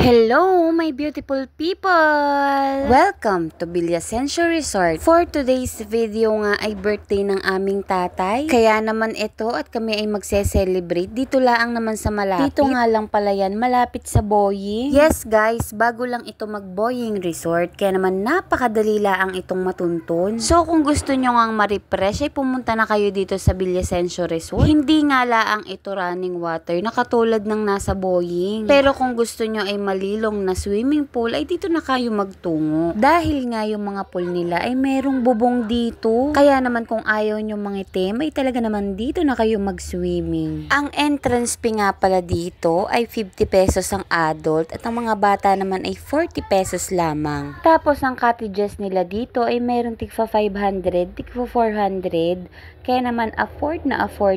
Hello, my beautiful people! Welcome to Villasencio Resort. For today's video nga ay birthday ng aming tatay. Kaya naman ito at kami ay magse-celebrate. Dito lang naman sa malapit. Dito nga lang pala yan, malapit sa Boying. Yes guys, bago lang ito mag-Boying Resort. Kaya naman napakadali lang itong matuntun. So kung gusto nyo nga ma-refresh ay pumunta na kayo dito sa Villasencio Resort. Hindi nga lang ito running water na katulad ng nasa Boying. Pero kung gusto nyo ay malilong na swimming pool ay dito na kayo magtungo. Dahil nga yung mga pool nila ay merong bubong dito. Kaya naman kung ayaw nyo mangitim ay talaga naman dito na kayo mag-swimming. Ang entrance fee nga pala dito ay 50 pesos ang adult at ang mga bata naman ay 40 pesos lamang. Tapos ang cottages nila dito ay meron tigpa 500, tigpa 400. Kaya naman afford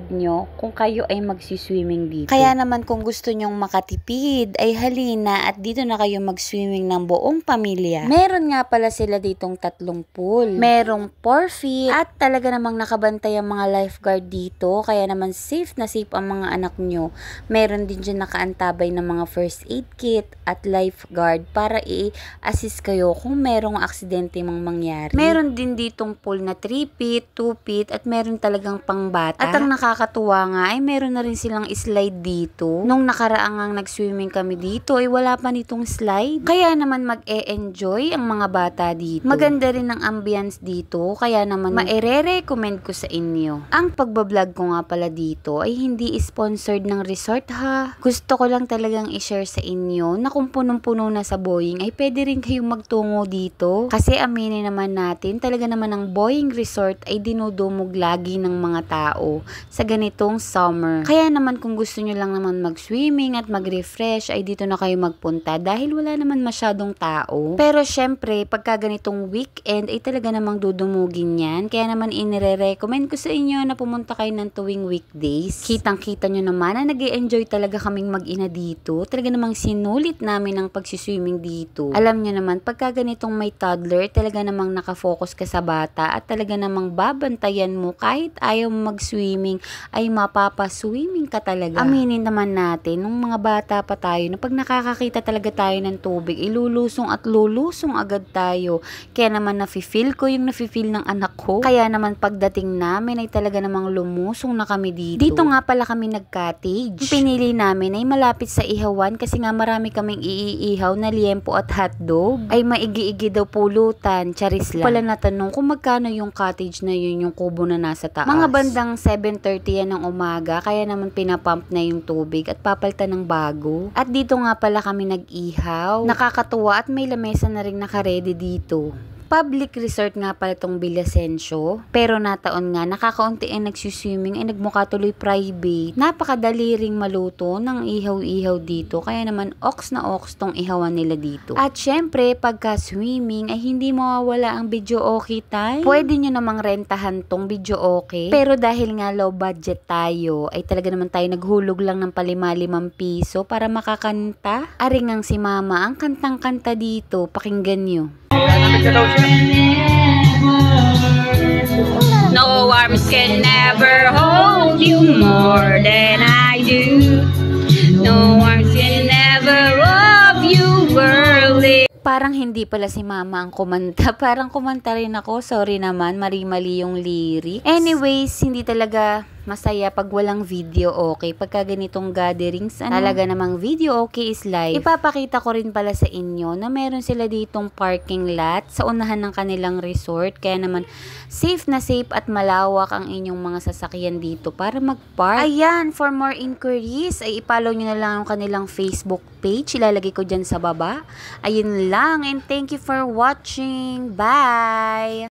nyo kung kayo ay magsiswimming dito. Kaya naman kung gusto nyong makatipid ay halina at dito na kayo mag-swimming ng buong pamilya. Meron nga pala sila ditong 3 pool. Merong 4 feet at talaga namang nakabantay ang mga lifeguard dito. Kaya naman safe na safe ang mga anak nyo. Meron din dyan nakaantabay ng mga first aid kit at lifeguard para i-assist kayo kung merong aksidente mang mangyari. Meron din ditong pool na 3 feet, 2 feet at meron talagang pangbata. At ang nakakatuwa nga ay meron na rin silang slide dito. Nung nakaraang nag-swimming kami dito ay wala pa nitong slide. Kaya naman mag-e-enjoy ang mga bata dito. Maganda rin ang ambience dito. Kaya naman maire-recommend ko sa inyo. Ang pagbablog ko nga pala dito ay hindi sponsored ng resort ha. Gusto ko lang talagang i-share sa inyo na kung punong-puno na sa Boying ay pwede rin kayong magtungo dito. Kasi aminin naman natin talaga naman ang Boying Resort ay dinudumog lagi ng mga tao sa ganitong summer. Kaya naman kung gusto nyo lang naman mag-swimming at mag-refresh ay dito na kayo magpunta dahil wala naman masyadong tao. Pero syempre pagka ganitong weekend ay talaga namang dudumugin yan. Kaya naman inire-recommend ko sa inyo na pumunta kayo ng tuwing weekdays. Kitang-kita nyo naman na nag-e-enjoy talaga kaming mag-ina dito. Talaga namang sinulit namin ang pagsiswimming dito. Alam nyo naman pagka ganitong may toddler talaga namang nakafocus ka sa bata at talaga namang babantayan mo kahit ayaw mag-swimming ay mapapaswimming ka talaga. Aminin naman natin nung mga bata pa tayo na pag nakakakita talaga tayo ng tubig ilulusong at lulusong agad tayo. Kaya naman nafe-feel ko yung nafe-feel ng anak ko. Kaya naman pagdating namin ay talaga namang lumusong na kami dito. Dito nga pala kami nag-cottage. Pinili namin ay malapit sa ihawan kasi nga marami kaming iihaw na liempo at hotdog. Ay maigi-igi daw pulutan, charis lang. Pala natanong kung magkano yung cottage na yun, yung kubo na nasa taas. Mga bandang 7:30 yan ng umaga kaya naman pinapump na yung tubig at papalitan ng bago. At dito nga pala kami nag-ihaw. Nakakatuwa at may lamesa na rin nakaredy dito. Public resort nga pala itong Villasencio. Pero nataon nga, nakakaunti ang nagsiswimming ay nagmukha tuloy private. Napakadali ring maluto ng ihaw-ihaw dito. Kaya naman ox na ox tong ihawan nila dito. At syempre, pagka swimming ay hindi mawawala ang video okay time. Pwede nyo namang rentahan tong video okay. Pero dahil nga low budget tayo, ay talaga naman tayo naghulog lang ng ¡5 piso para makakanta. Aringang si mama ang kantang-kanta dito. Pakinggan nyo. No arms can never hold you more than I do. No arms can never love you, worldly. Parang hindi pala si mama ang kumanta. Parang kumanta rin ako. Sorry naman, mali-mali yung lyrics. Anyways, hindi talaga masaya pag walang video okay. Pagka ganitong gatherings, talaga namang video okay is live. Ipapakita ko rin pala sa inyo na meron sila ditong parking lot sa unahan ng kanilang resort. Kaya naman safe na safe at malawak ang inyong mga sasakyan dito para mag-park. Ayan, for more inquiries ay ipollow nyo na lang yung kanilang Facebook page. Ilalagay ko dyan sa baba. Ayun lang and thank you for watching. Bye!